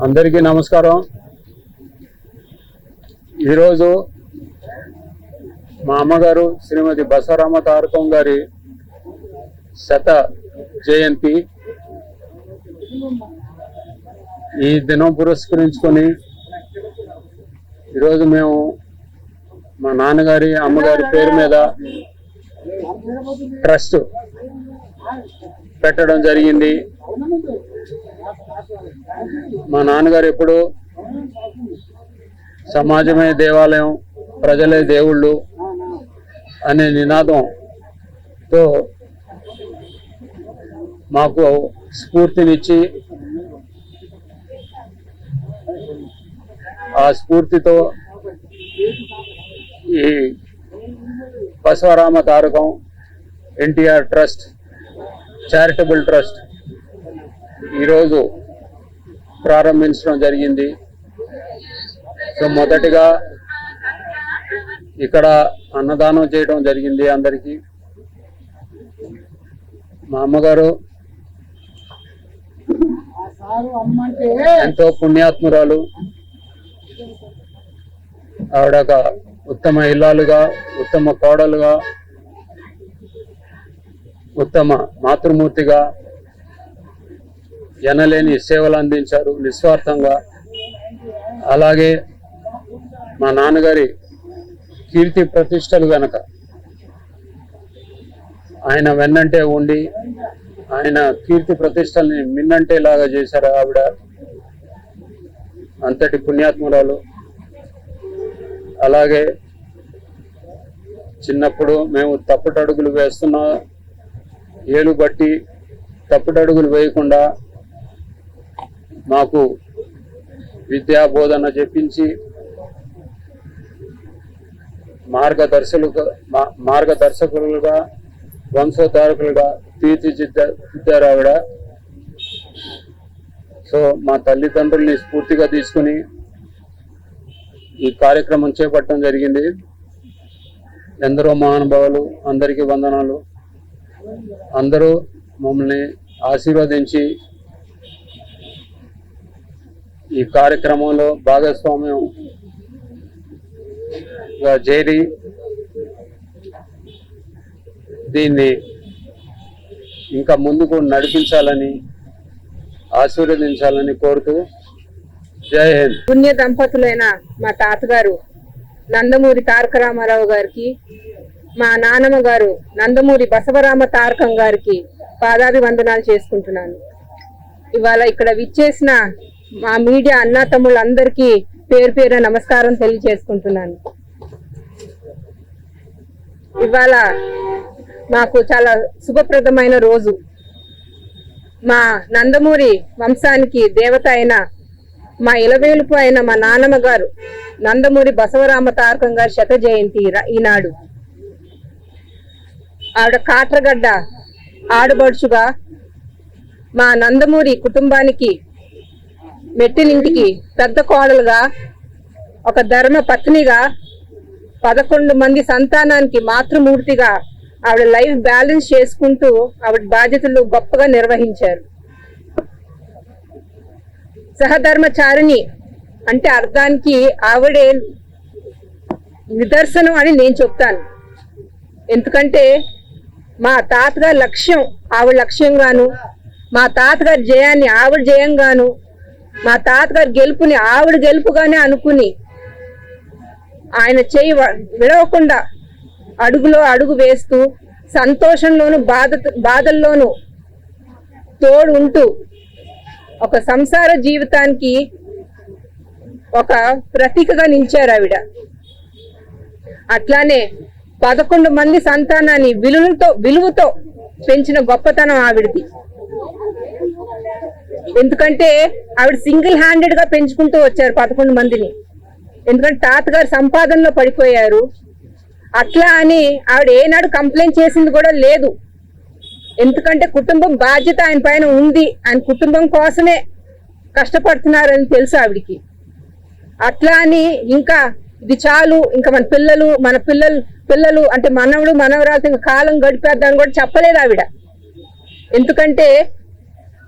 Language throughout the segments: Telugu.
అందరికీ నమస్కారం. ఈరోజు మా అమ్మగారు శ్రీమతి బసవరామ తారకం గారి శత జయంతి. ఈ దినం పురస్కరించుకొని ఈరోజు మేము మా నాన్నగారి అమ్మగారి పేరు మీద ట్రస్ట్ పెట్టడం జరిగింది. మా నాన్నగారు ఎప్పుడు సమాజమే దేవాలయం, ప్రజలే దేవుళ్ళు అనే నినాదంతో మాకు స్ఫూర్తినిచ్చి ఆ స్ఫూర్తితో ఈ Basavarama Tarakam NTR trust charitable trust ఈరోజు ప్రారంభించడం జరిగింది. సో మొదటిగా ఇక్కడ అన్నదానం చేయడం జరిగింది అందరికీ. మా అమ్మగారు ఎంతో పుణ్యాత్మురాలు. ఆవిడ ఒక ఉత్తమ ఇల్లాలుగా, ఉత్తమ కోడలుగా, ఉత్తమ మాతృమూర్తిగా ఎనలేని సేవలు అందించారు నిస్వార్థంగా. అలాగే మా నాన్నగారి కీర్తి ప్రతిష్టలు గనక ఆయన వెన్నంటే ఉండి ఆయన కీర్తి ప్రతిష్టల్ని మిన్నంటేలాగా చేశారు ఆవిడ. అంతటి పుణ్యాత్మురాలు. అలాగే చిన్నప్పుడు మేము తప్పుటడుగులు వేస్తున్నా ఏలు బట్టి తప్పుటడుగులు వేయకుండా మాకు విద్యా బోధన చెప్పించి మార్గదర్శకులుగా వంశోద్ధారకులుగా తీర్చిదిద్దారు ఆవిడ. సో మా తల్లిదండ్రుల్ని స్ఫూర్తిగా తీసుకుని ఈ కార్యక్రమం చేపట్టడం జరిగింది. ఎందరో మహానుభావులు, అందరికీ వందనాలు. అందరూ మమ్మల్ని ఆశీర్వదించి ఈ కార్యక్రమంలో భాగస్వామ్యంగా చేరి దీన్ని ఇంకా ముందుకు నడిపించాలని, ఆశీర్వదించాలని కోరుతూ జై హింద్. పుణ్య దంపతులైన మా తాతగారు నందమూరి తారక రామారావు గారికి, మా నానమ్మ గారు నందమూరి బసవరామ తారకం గారికి పాదాభివందనాలు చేసుకుంటున్నాను. ఇవాళ ఇక్కడ విచ్చేసిన మా మీడియా అన్నా తమ్ముళ్ళందరికీ పేరు పేరు నమస్కారం తెలియజేసుకుంటున్నాను. ఇవాళ మాకు చాలా శుభప్రదమైన రోజు. మా నందమూరి వంశానికి దేవత అయిన, మా ఇలవేలుపు అయిన మా నాన్నమ్మ గారు నందమూరి బసవరామ తారకం గారి శత జయంతి ఈనాడు. ఆవిడ కాట్రగడ్డ ఆడబడుచుగా మా నందమూరి కుటుంబానికి మెట్టినింటికి పెద్ద కోడలుగా, ఒక ధర్మ పత్నిగా, 11 మంది సంతానానికి మాతృమూర్తిగా ఆవిడ లైఫ్ బ్యాలెన్స్ చేసుకుంటూ ఆవిడ బాధ్యతలు గొప్పగా నిర్వహించారు. సహధర్మచారిణి అంటే అర్థానికి ఆవిడే నిదర్శనం అని నేను చెప్తాను. ఎందుకంటే మా తాతగారి లక్ష్యం ఆవిడ లక్ష్యంగాను, మా తాతగారి జయాన్ని ఆవిడ జయంగాను, మా తాతగారి గెలుపుని ఆవిడ గెలుపుగానే అనుకుని ఆయన చేయి విడవకుండా అడుగులో అడుగు వేస్తూ సంతోషంలోను బాధల్లోనూ తోడు ఉంటూ ఒక సంసార జీవితానికి ఒక ప్రతీకగా నిలిచారు ఆవిడ. అట్లానే 11 మంది సంతానాన్ని విలువతో పెంచిన గొప్పతనం ఆవిడది. ఎందుకంటే ఆవిడ సింగిల్ హ్యాండెడ్ గా పెంచుకుంటూ వచ్చారు 11 మందిని. ఎందుకంటే తాతగారు సంపాదనలో పడిపోయారు. అట్లా అని ఆవిడ ఏనాడు కంప్లైంట్ చేసింది కూడా లేదు. ఎందుకంటే కుటుంబం బాధ్యత ఆయన పైన ఉంది, ఆయన కుటుంబం కోసమే కష్టపడుతున్నారని తెలుసు ఆవిడికి. అట్లా అని ఇంకా ఇది చాలు, ఇంకా మన పిల్లలు అంటే మనవడు మనవరాలతో ఇంకా కాలం గడిపేద్దామని కూడా చెప్పలేదు ఆవిడ. ఎందుకంటే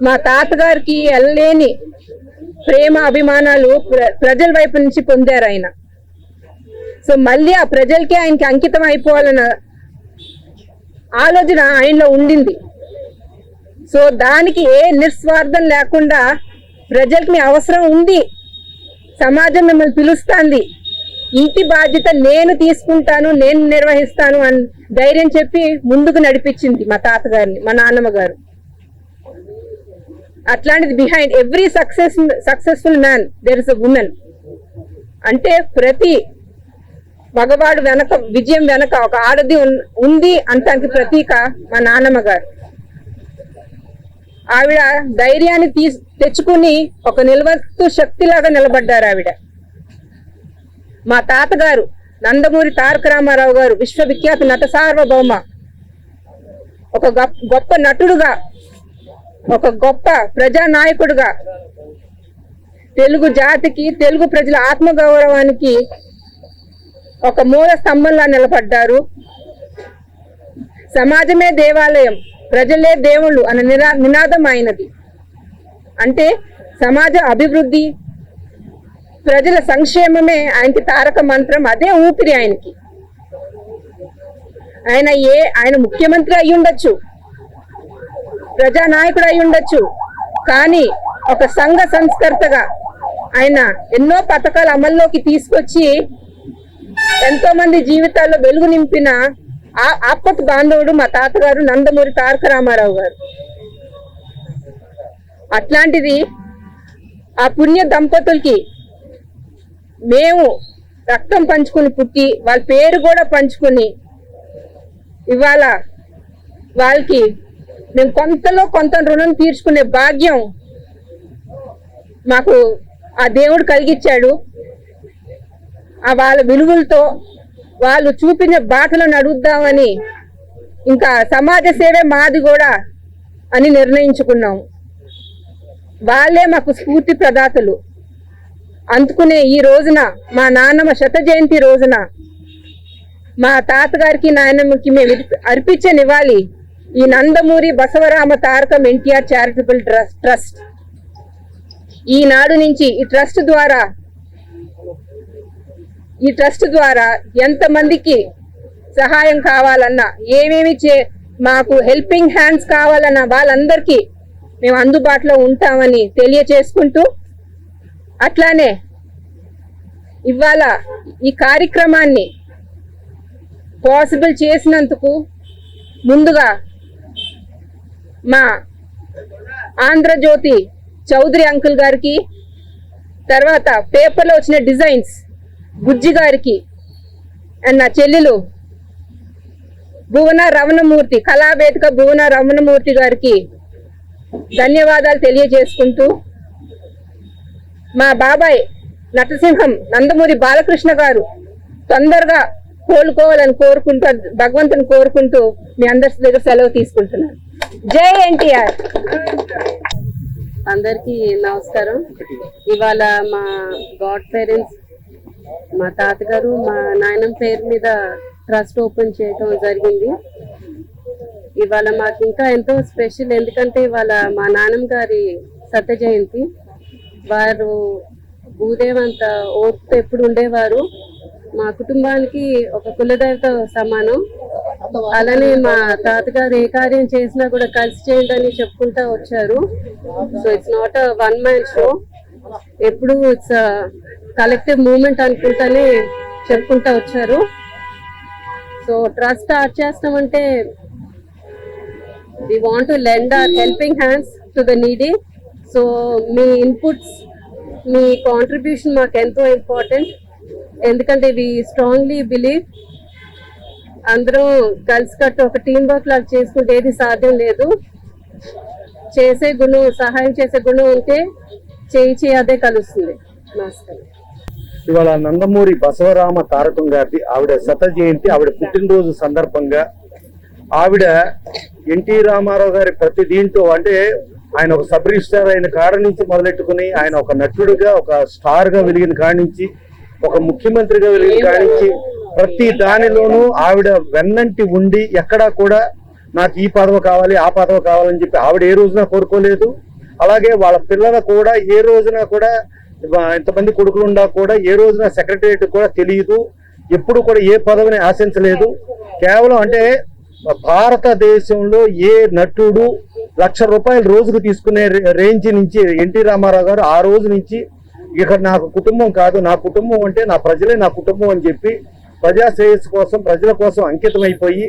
మా తాతగారికి వెళ్ళలేని ప్రేమ అభిమానాలు ప్రజల వైపు నుంచి పొందారు ఆయన. సో మళ్ళీ ఆ ప్రజలకే ఆయనకి అంకితం అయిపోవాలన్న ఆలోచన ఆయనలో ఉండింది. సో దానికి ఏ నిస్వార్థం లేకుండా ప్రజలకి మీ అవసరం ఉంది, సమాజం మిమ్మల్ని పిలుస్తుంది, ఇంటి బాధ్యత నేను తీసుకుంటాను, నేను నిర్వహిస్తాను అని ధైర్యం చెప్పి ముందుకు నడిపించింది మా తాతగారిని, మా నాన్నమ్మ గారు. అట్లాంటిది behind every successful man there is a woman. అంటే ప్రతి మగవాడు వెనక, విజయం వెనక ఒక ఆడది ఉంది అంటానికి ప్రతీక మా నాన్నమ్మ గారు. ఆవిడ ధైర్యాన్ని తెచ్చుకుని ఒక నిలవత్తు శక్తిలాగా నిలబడ్డారు ఆవిడ. మా తాతగారు నందమూరి తారక రామారావు గారు విశ్వవిఖ్యాత నట సార్వభౌమ, ఒక గొప్ప నటుడుగా, ఒక గొప్ప ప్రజానాయకుడుగా, తెలుగు జాతికి, తెలుగు ప్రజల ఆత్మగౌరవానికి ఒక మూల స్తంభంలా నిలబడ్డారు. సమాజమే దేవాలయం, ప్రజలే దేవుళ్ళు అనే నినాదం ఆయనది. అంటే సమాజ అభివృద్ధి, ప్రజల సంక్షేమమే ఆయనకి తారక మంత్రం, అదే ఊపిరి ఆయనకి. ఆయన ముఖ్యమంత్రి అయి ఉండొచ్చు, ప్రజానాయకుడు అయి ఉండొచ్చు, కానీ ఒక సంఘ సంస్కర్తగా ఆయన ఎన్నో పథకాలు అమల్లోకి తీసుకొచ్చి ఎంతో మంది జీవితాల్లో వెలుగు నింపిన ఆపత్ బాంధవుడు మా తాతగారు నందమూరి తారక రామారావు గారు. అట్లాంటిది ఆ పుణ్య దంపతులకి మేము రక్తం పంచుకుని పుట్టి, వాళ్ళ పేరు కూడా పంచుకుని, ఇవాళ వాళ్ళకి మేము కొంతలో కొంత రుణం తీర్చుకునే భాగ్యం మాకు ఆ దేవుడు కలిగించాడు. ఆ వాళ్ళ విలువలతో వాళ్ళు చూపిన బాటలో నడుద్దామని, ఇంకా సమాజ సేవే మాది కూడా అని నిర్ణయించుకున్నాం. వాళ్ళే మాకు స్ఫూర్తి ప్రదాతలు. అందుకునే ఈ రోజున, మా నాన్నమ్మ శత జయంతి రోజున, మా తాతగారికి నాయనమ్మకి మేము అర్పించే నివాళి ఈ నందమూరి బసవరామ తారకం ఎన్టీఆర్ చారిటబుల్ ట్రస్ట్. ఈనాడు నుంచి ఈ ట్రస్ట్ ద్వారా ఎంతమందికి సహాయం కావాలన్నా, ఏమేమి మాకు హెల్పింగ్ హ్యాండ్స్ కావాలన్నా వాళ్ళందరికీ మేము అందుబాటులో ఉంటామని తెలియచేసుకుంటూ, అట్లానే ఇవాళ ఈ కార్యక్రమాన్ని పాసిబుల్ చేసినందుకు ముందుగా మా ఆంధ్రజ్యోతి చౌదరి అంకుల్ గారికి, తర్వాత పేపర్లో వచ్చిన డిజైన్స్ బుజ్జి గారికి, అండ్ నా చెల్లెలు భువన రమణమూర్తి, కళావేదిక భువన రమణమూర్తి గారికి ధన్యవాదాలు తెలియజేసుకుంటూ, మా బాబాయ్ నటసింహం నందమూరి బాలకృష్ణ గారు తొందరగా కోలుకోవాలని కోరుకుంటూ, భగవంతుని కోరుకుంటూ మీ అందరి దగ్గర సెలవు తీసుకుంటున్నాను. జై ఎన్టీఆర్. అందరికీ నమస్కారం. ఇవాళ మా గాడ్ పేరెంట్స్, మా తాతగారు, మా నాయనమ్మ పేరు మీద ట్రస్ట్ ఓపెన్ చేయడం జరిగింది. ఇవాళ మాకు ఇంకా ఎంతో స్పెషల్, ఎందుకంటే ఇవాళ మా నాన్నమ్మ గారి సత్య జయంతి. వారు భూదేవంత ఓర్పు ఎప్పుడు ఉండేవారు. మా కుటుంబానికి ఒక కులదేవత సమానం. అలానే మా తాతగారు ఏ కార్యం చేసినా కూడా కలిసి చేయండి అని చెప్పుకుంటా వచ్చారు. So it's not a one man show, ఎప్పుడు ఇట్స్ కలెక్టివ్ మూవ్మెంట్ అనుకుంటానే చెప్పుకుంటా వచ్చారు. సో ట్రస్ట్ స్టార్ట్ చేస్తామంటే we want to lend our helping hands to the needy. So me inputs, me contribution మాకు ఎంతో ఇంపార్టెంట్. ఎందుకంటే we strongly believe అందరూ కలిసి కట్టు ఒక టీం వర్క్ లాగా చేసుకుంటే ఏది సాధ్యం లేదు. చేసే గుణం, సహాయం చేసే గుణం ఉంటే చేయి అదే కలుస్తుంది. నమస్కారం. ఇవాళ నందమూరి బసవరామ తారకం గారిది ఆవిడ శత జయంతి, ఆవిడ పుట్టినరోజు సందర్భంగా ఆవిడ ఎన్టీ రామారావు గారి ప్రతి దీంట్లో, అంటే ఆయన ఒక సబ్ రిజిస్ట్రార్ అయిన కాడ నుంచి మొదలెట్టుకుని, ఆయన ఒక నటుడుగా, ఒక స్టార్ గా వెలిగిన కాడి నుంచి, ఒక ముఖ్యమంత్రిగా వెలిగిన కాడి నుంచి, ప్రతి దానిలోనూ ఆవిడ వెన్నంటి ఉండి, ఎక్కడా కూడా నాకు ఈ పదవి కావాలి, ఆ పదవి కావాలని చెప్పి ఆవిడ ఏ రోజున కోరుకోలేదు. అలాగే వాళ్ళ పిల్లలు కూడా ఏ రోజున కూడా ఇంతమంది కొడుకులు ఉన్నా కూడా ఏ రోజున సెక్రటరియట్ కూడా తెలియదు, ఎప్పుడు కూడా ఏ పదవిని ఆశించలేదు. కేవలం అంటే భారతదేశంలో ఏ నటుడు ₹1,00,000 రోజుకు తీసుకునే రేంజ్ నుంచి ఎన్టీ రామారావు గారు ఆ రోజు నుంచి ఇక్కడ నాకు కుటుంబం కాదు, నా కుటుంబం అంటే నా ప్రజలే నా కుటుంబం అని చెప్పి ప్రజా శ్రేయస్సు కోసం ప్రజల కోసం అంకితం అయిపోయి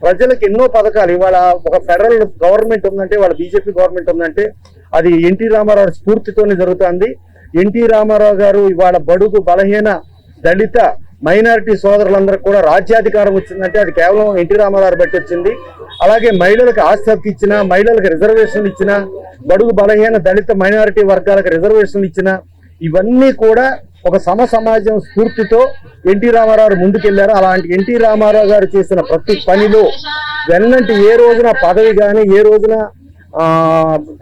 ప్రజలకు ఎన్నో పథకాలు, ఇవాళ ఒక ఫెడరల్ గవర్నమెంట్ ఉందంటే, వాళ్ళ బీజేపీ గవర్నమెంట్ ఉందంటే అది ఎన్టీ రామారావు స్ఫూర్తితోనే జరుగుతుంది. ఎన్టీ రామారావు గారు ఇవాళ బడుగు బలహీన దళిత మైనారిటీ సోదరులందరికీ కూడా రాజ్యాధికారం వచ్చిందంటే అది కేవలం ఎన్టీ రామారావు బట్టి వచ్చింది. అలాగే మహిళలకు ఆస్తి హక్కు ఇచ్చిన, మహిళలకు రిజర్వేషన్లు ఇచ్చిన, బడుగు బలహీన దళిత మైనారిటీ వర్గాలకు రిజర్వేషన్లు ఇచ్చిన, ఇవన్నీ కూడా ఒక సమాజం స్ఫూర్తితో ఎన్టీ రామారావు ముందుకెళ్లారు. అలాంటి ఎన్టీ రామారావు గారు చేసిన ప్రతి పనిలో వెన్నంటి ఏ రోజున పదవి కానీ ఏ రోజున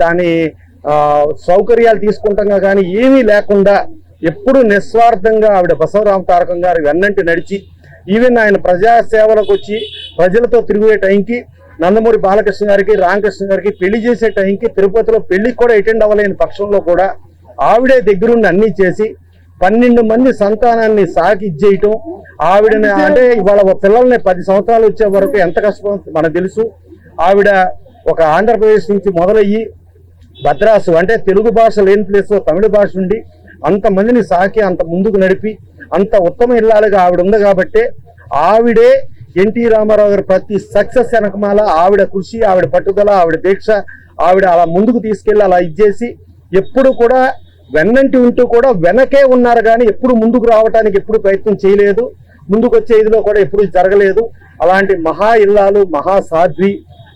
దాని సౌకర్యాలు తీసుకుంటాగా కానీ ఏమీ లేకుండా ఎప్పుడు నిస్వార్థంగా ఆవిడ బసవరామ తారకం గారు వెన్నంటి నడిచి ఈవెన్ ఆయన ప్రజాసేవలకు వచ్చి ప్రజలతో తిరిగే టైంకి నందమూరి బాలకృష్ణ గారికి రామకృష్ణ గారికి పెళ్లి చేసే టైంకి తిరుపతిలో పెళ్లికి కూడా అటెండ్ అవ్వలేని పక్షంలో కూడా ఆవిడే దగ్గరుండి అన్ని చేసి 12 మంది సంతానాన్ని సాకి ఇచ్చేయటం, ఆవిడని అంటే ఇవాళ పిల్లల్ని 10 సంవత్సరాలు వచ్చే వరకు ఎంత కష్టం మనకు తెలుసు. ఆవిడ ఒక ఆంధ్రప్రదేశ్ నుంచి మొదలయ్యి భద్రాసు అంటే తెలుగు భాష లేని ప్లేస్ తమిళ భాష ఉండి అంతమందిని సాకి అంత ముందుకు నడిపి అంత ఉత్తమ ఇల్లాలుగా ఆవిడ ఉంది. కాబట్టి ఆవిడే ఎన్టీ రామారావు గారి ప్రతి సక్సెస్ వెనకమాల ఆవిడ కృషి, ఆవిడ పట్టుదల, ఆవిడ దీక్ష, ఆవిడ అలా ముందుకు తీసుకెళ్లి అలా ఇచ్చేసి ఎప్పుడు కూడా వెన్నంటి ఉంటూ కూడా వెనకే ఉన్నారు కానీ ఎప్పుడు ముందుకు రావడానికి ఎప్పుడు ప్రయత్నం చేయలేదు. ముందుకు వచ్చే ఇదిలో కూడా ఎప్పుడు జరగలేదు. అలాంటి మహా ఇల్లాలు, మహా సాధ్వి,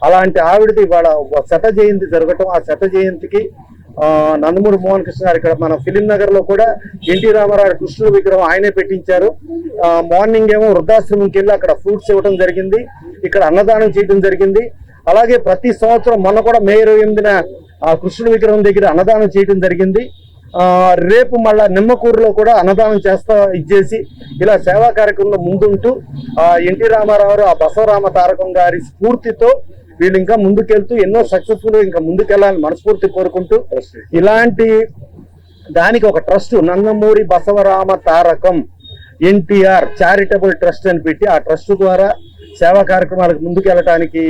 అలాంటి ఆవిడది ఇవాళ శత జయంతి జరగటం. ఆ శత జయంతికి నందమూరి మోహన్ కృష్ణ గారు ఇక్కడ మన ఫిలిం నగర్ లో కూడా ఎన్టీ రామారావు కృష్ణుడు విగ్రహం ఆయనే పెట్టించారు. మార్నింగ్ ఏమో వృద్ధాశ్రమంకి వెళ్ళి అక్కడ ఫ్రూట్స్ ఇవ్వడం జరిగింది, ఇక్కడ అన్నదానం చేయడం జరిగింది. అలాగే ప్రతి సంవత్సరం మొన్న కూడా మే 28న కృష్ణుడి విగ్రహం దగ్గర అన్నదానం చేయడం జరిగింది. రేపు మళ్ళా నిమ్మకూరులో కూడా అన్నదానం ఇచ్చేసి ఇలా సేవా కార్యక్రమంలో ముందుంటూ ఎన్టీ రామారావు ఆ బసవరామ తారకం గారి స్ఫూర్తితో వీళ్ళు ఇంకా ముందుకెళ్తూ ఎన్నో సక్సెస్ఫుల్ ఇంకా ముందుకెళ్లాలని మనస్ఫూర్తి కోరుకుంటూ ఇలాంటి దానికి ఒక trust Nandamuri బసవరామ Tarakam NTR charitable trust అని పెట్టి ఆ ట్రస్ట్ ద్వారా సేవా కార్యక్రమాలకు ముందుకెళ్ళటానికి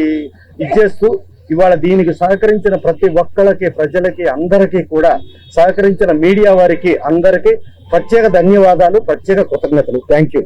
ఇచ్చేస్తూ ఇవాళ దీనికి సహకరించిన ప్రతి ఒక్కళ్ళకి, ప్రజలకి, అందరికీ కూడా సహకరించిన మీడియా వారికి అందరికీ ప్రత్యేక ధన్యవాదాలు, ప్రత్యేక కృతజ్ఞతలు. Thank you.